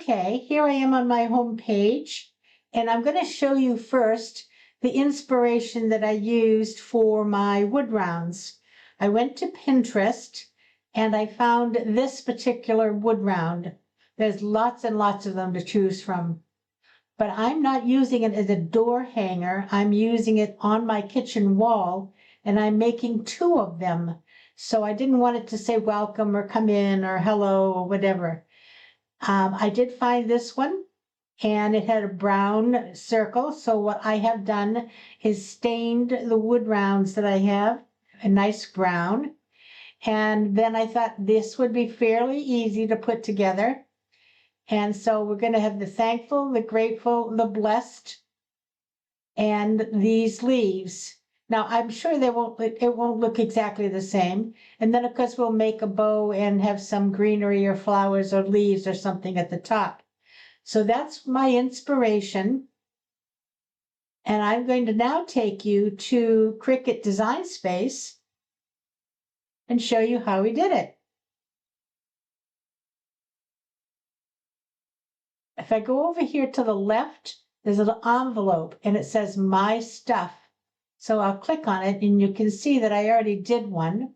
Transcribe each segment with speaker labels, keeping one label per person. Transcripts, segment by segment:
Speaker 1: Okay, here I am on my home page, and I'm going to show you first the inspiration that I used for my wood rounds. I went to Pinterest and I found this particular wood round. There's lots and lots of them to choose from, but I'm not using it as a door hanger. I'm using it on my kitchen wall, and I'm making two of them. So I didn't want it to say welcome or come in or hello or whatever. I did find this one, and it had a brown circle. So what I have done is stained the wood rounds that I have a nice brown. And then I thought this would be fairly easy to put together. And so we're going to have the thankful, the grateful, the blessed, and these leaves. Now, I'm sure it won't look exactly the same. And then, of course, we'll make a bow and have some greenery or flowers or leaves or something at the top. So that's my inspiration. And I'm going to now take you to Cricut Design Space and show you how we did it. If I go over here to the left, there's an envelope and it says My Stuff. So I'll click on it and you can see that I already did one.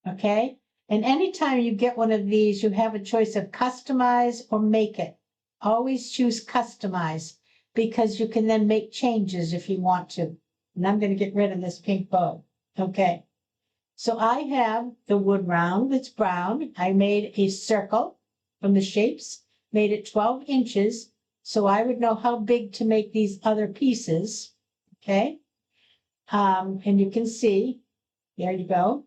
Speaker 1: Okay? And anytime you get one of these, you have a choice of customize or make it. Always choose customize because you can then make changes if you want to. And I'm going to get rid of this pink bow. Okay. So I have the wood round that's brown. I made a circle from the shapes, made it 12 inches. So I would know how big to make these other pieces. Okay. And you can see, there you go.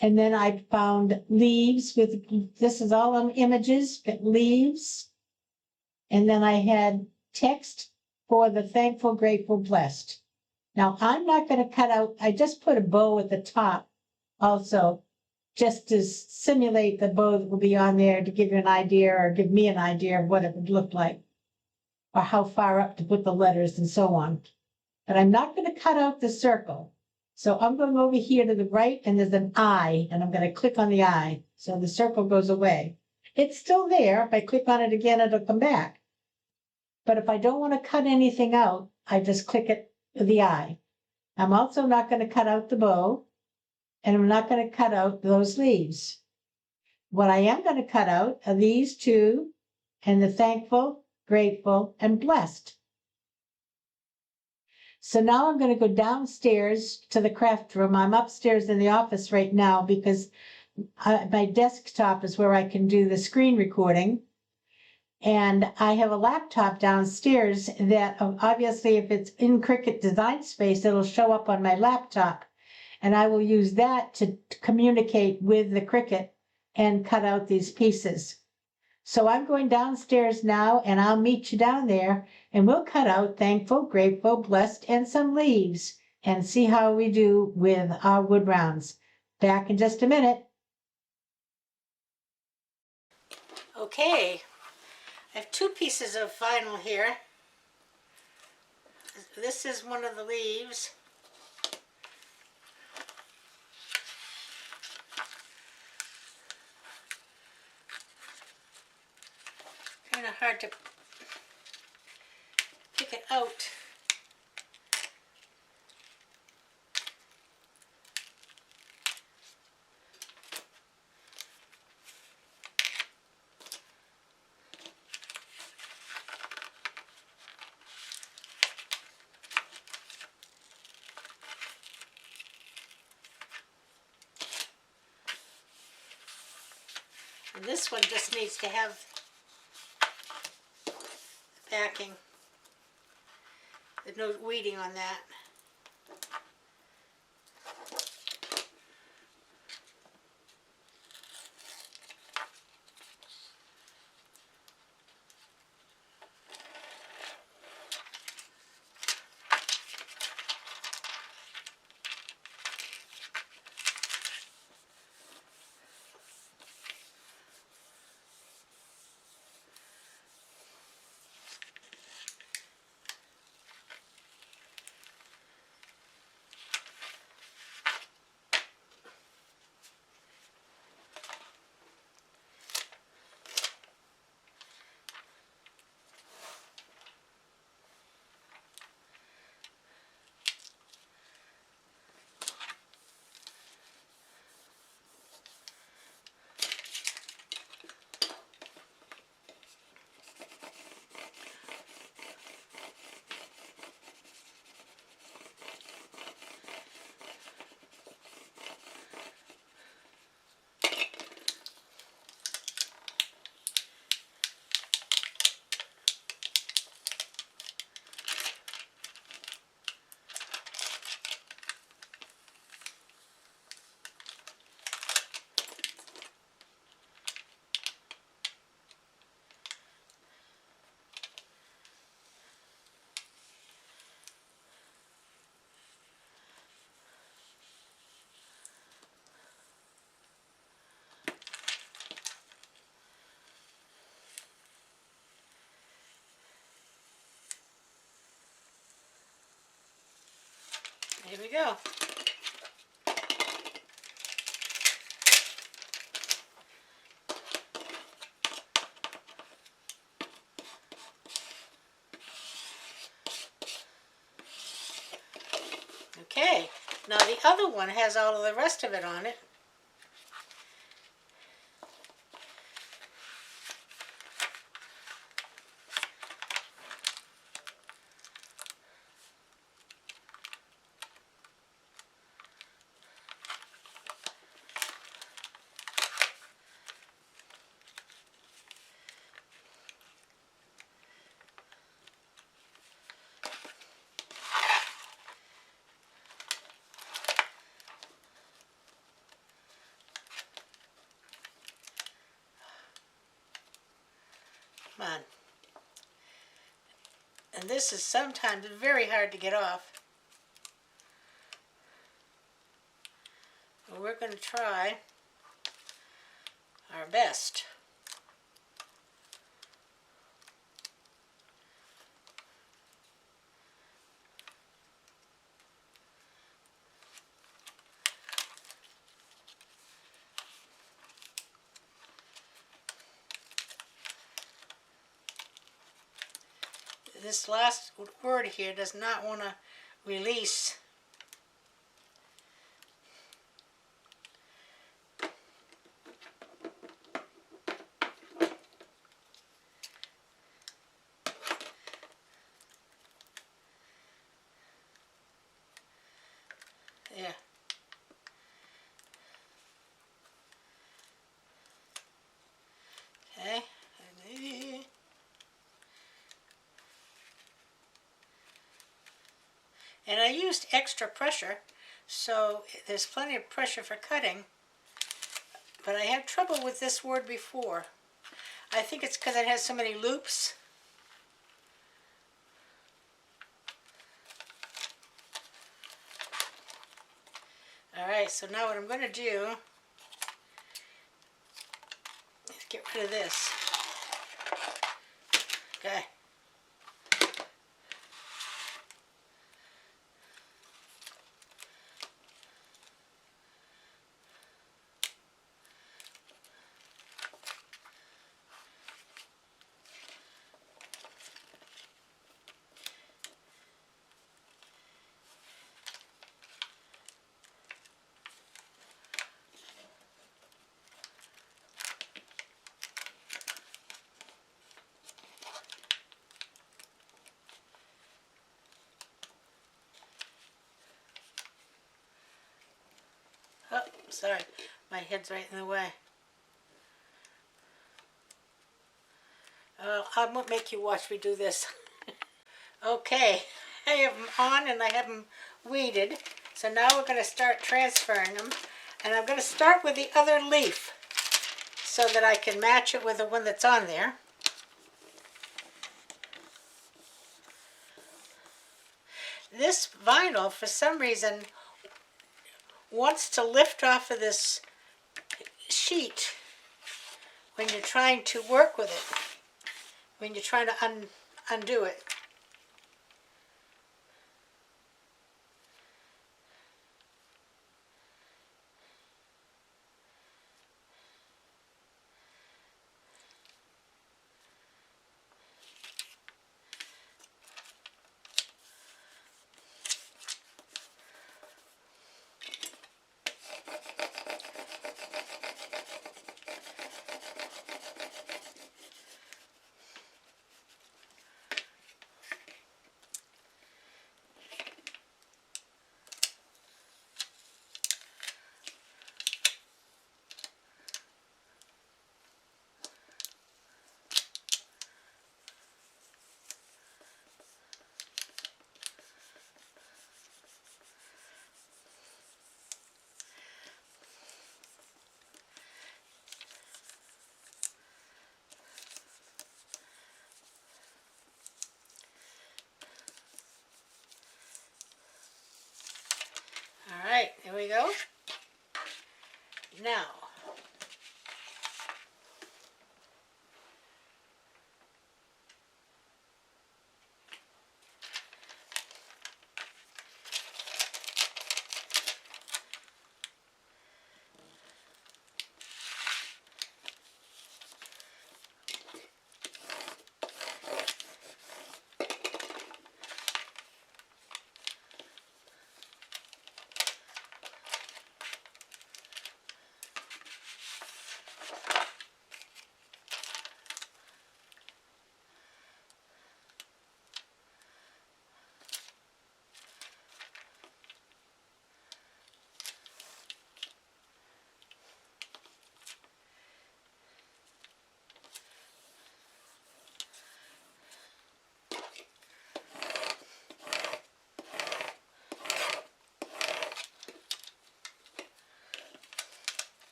Speaker 1: And then I found leaves with, this is all on images, but leaves. And then I had text for the thankful, grateful, blessed. Now I'm not going to cut out, I just put a bow at the top also, just to simulate the bow that will be on there to give you an idea or give me an idea of what it would look like or how far up to put the letters and so on. But I'm not going to cut out the circle. So I'm going over here to the right and there's an eye and I'm going to click on the eye. So the circle goes away. It's still there. If I click on it again, it'll come back. But if I don't want to cut anything out, I just click it the eye. I'm also not going to cut out the bow and I'm not going to cut out those leaves. What I am going to cut out are these two and the thankful, grateful, and blessed. So now I'm going to go downstairs to the craft room. I'm upstairs in the office right now because my desktop is where I can do the screen recording. And I have a laptop downstairs that obviously if it's in Cricut Design Space, it'll show up on my laptop. And I will use that to communicate with the Cricut and cut out these pieces. So I'm going downstairs now and I'll meet you down there and we'll cut out thankful, grateful, blessed, and some leaves and see how we do with our wood rounds. Back in just a minute. Okay, I have two pieces of vinyl here. This is one of the leaves. Kind of hard to pick it out. And this one just needs to have backing. There's no weeding on that. Here we go. Okay, now the other one has all of the rest of it on it. Come on. And this is sometimes very hard to get off. But we're going to try our best. This last word here does not want to release. Yeah. Okay. And I used extra pressure, so there's plenty of pressure for cutting, but I had trouble with this word before. I think it's because it has so many loops. Alright, so now what I'm going to do is get rid of this. Okay. Oh, sorry, my head's right in the way. I won't make you watch me do this. Okay, I have them on and I have them weeded. So now we're going to start transferring them. And I'm going to start with the other leaf so that I can match it with the one that's on there. This vinyl, for some reason, wants to lift off of this sheet when you're trying to work with it, when you're trying to undo it. All right, here we go. Now,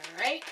Speaker 1: All right.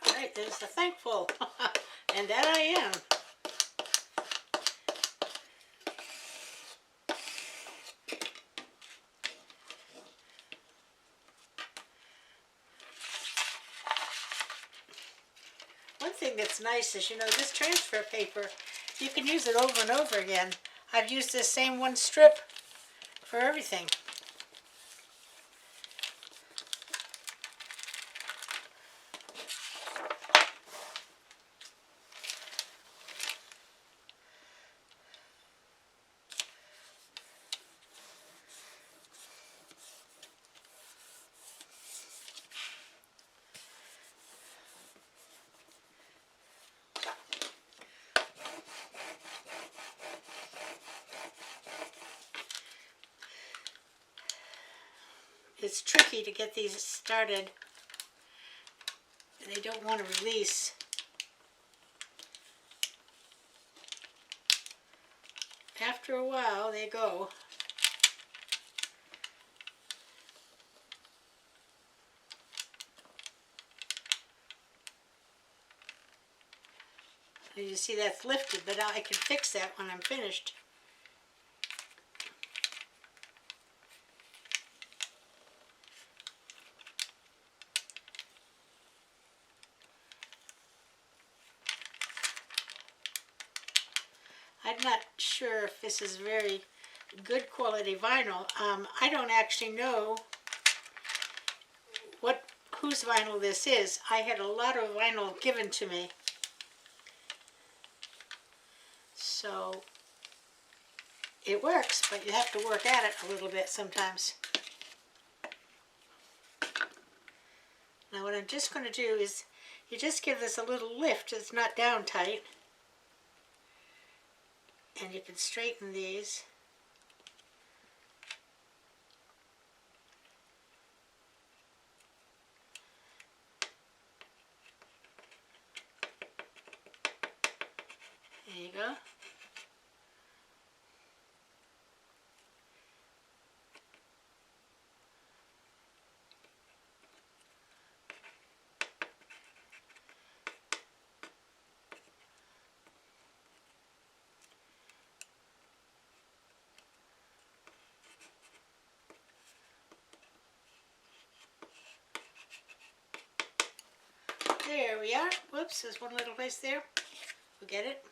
Speaker 1: All right, there's the thankful. And that I am. One thing that's nice is, this transfer paper, you can use it over and over again. I've used this same one strip for everything. It's tricky to get these started. They don't want to release. After a while, they go. And you see that's lifted, but I can fix that when I'm finished. I'm not sure if this is very good quality vinyl. I don't actually know whose vinyl this is. I had a lot of vinyl given to me. So it works, but you have to work at it a little bit sometimes. Now what I'm just going to do is you just give this a little lift. It's not down tight. And you can straighten these. There you go. There we are. Whoops, there's one little place there. Forget it.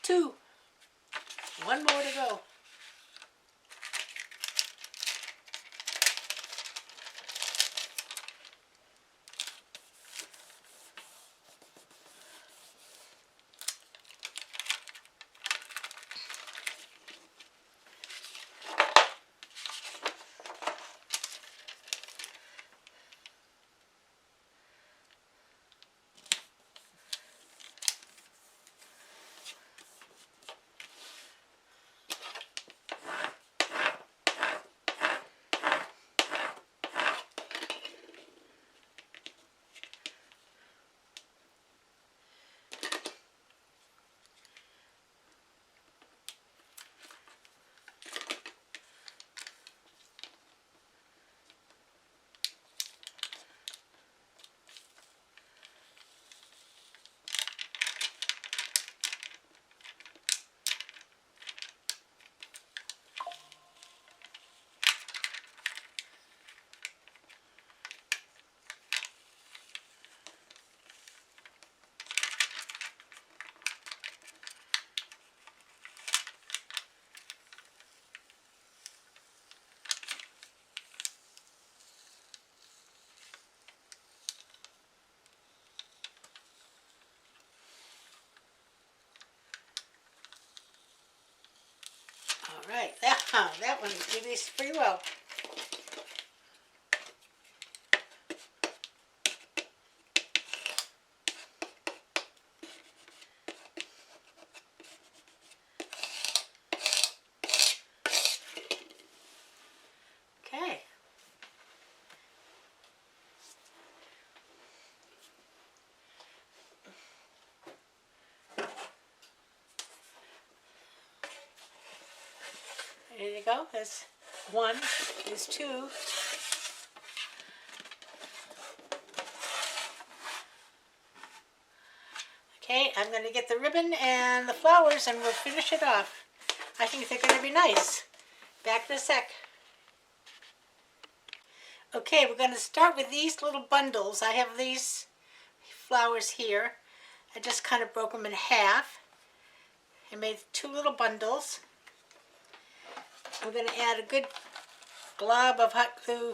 Speaker 1: Two. One more to go. right, that one released pretty well. Okay. There you go. There's one. There's two. Okay, I'm going to get the ribbon and the flowers and we'll finish it off. I think they're going to be nice. Back in a sec. Okay, we're going to start with these little bundles. I have these flowers here. I just kind of broke them in half and made two little bundles. I'm going to add a good glob of hot glue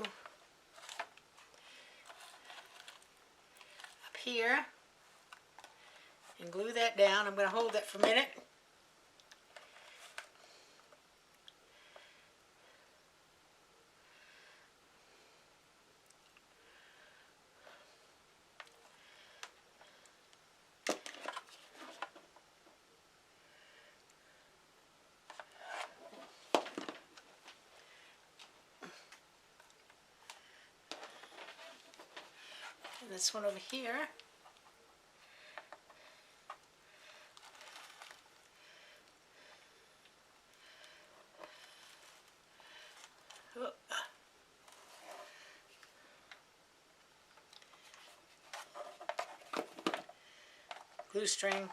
Speaker 1: up here and glue that down. I'm going to hold it for a minute. And this one over here. Oh. Glue string.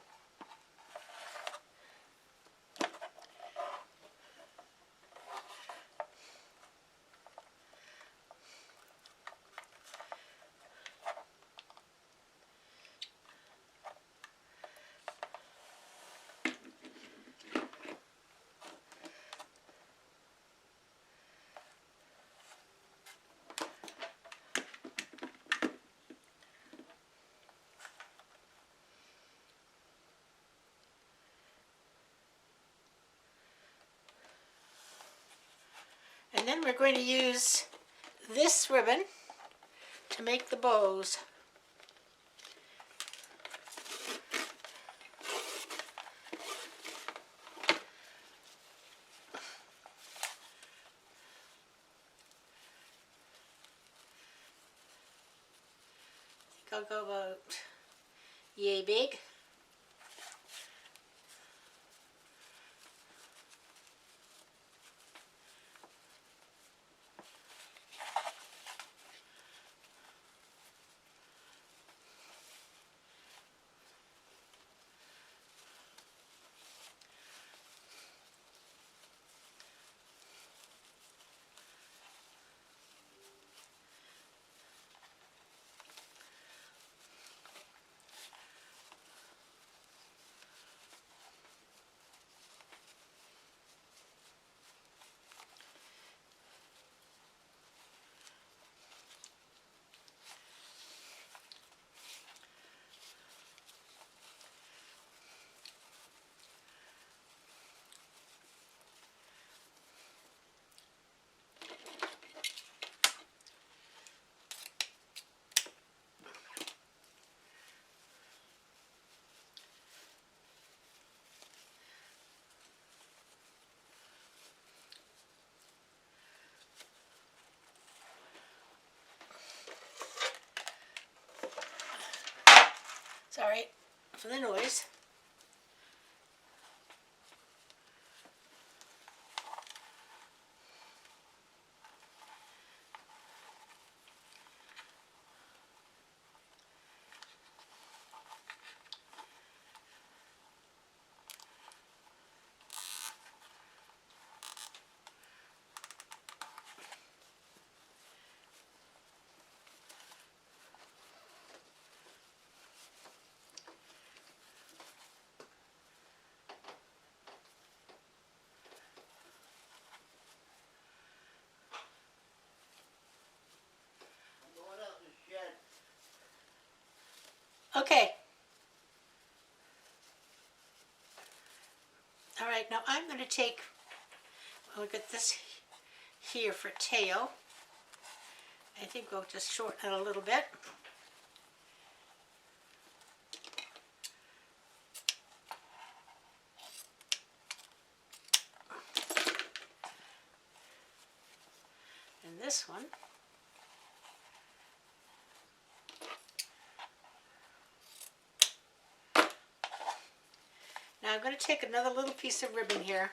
Speaker 1: And then we're going to use this ribbon to make the bows. I think I'll go about yay big. Sorry for the noise. Okay. All right, now I'm going to take Look at this here for tail. I think we'll just shorten it a little bit. And this one. Now I'm going to take another little piece of ribbon here.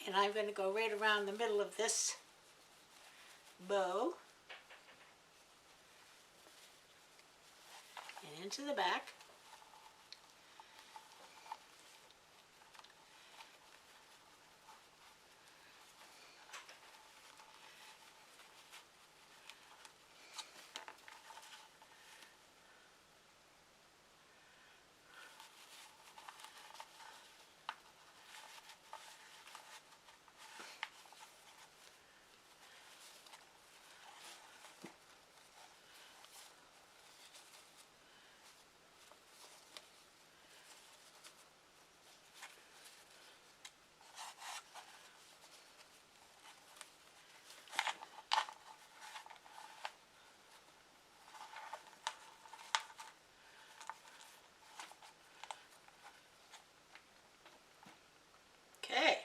Speaker 1: And I'm going to go right around the middle of this bow and into the back. Okay.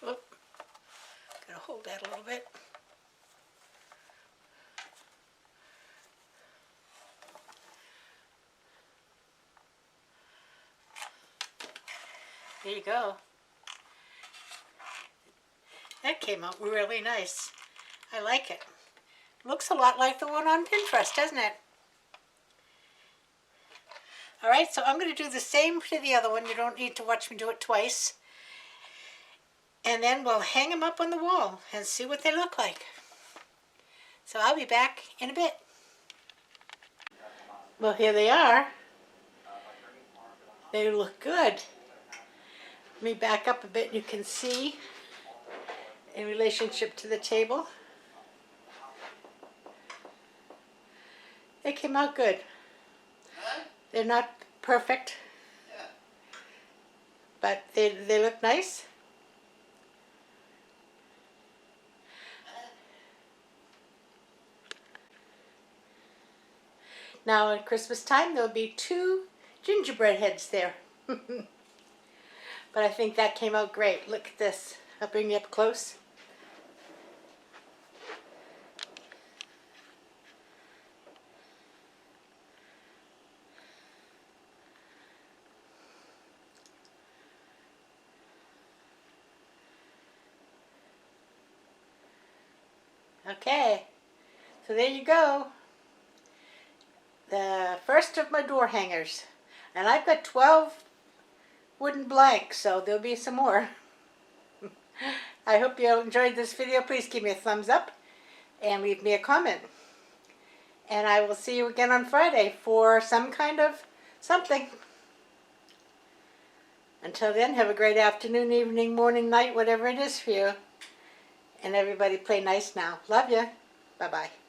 Speaker 1: Oop. Gotta hold that a little bit. There you go. That came out really nice. I like it. Looks a lot like the one on Pinterest, doesn't it? Alright, so I'm going to do the same to the other one. You don't need to watch me do it twice. And then we'll hang them up on the wall and see what they look like. So I'll be back in a bit. Well, here they are. They look good. Let me back up a bit. You can see in relationship to the table. They came out good. They're not perfect, but they look nice. Now at Christmas time there'll be 2 gingerbread heads there. But I think that came out great. Look at this. I'll bring you up close. Okay, so there you go. The first of my door hangers. And I've got 12 wooden blanks, so there'll be some more. I hope you enjoyed this video. Please give me a thumbs up and leave me a comment. And I will see you again on Friday for some kind of something. Until then, have a great afternoon, evening, morning, night, whatever it is for you. And everybody play nice now. Love you. Bye-bye.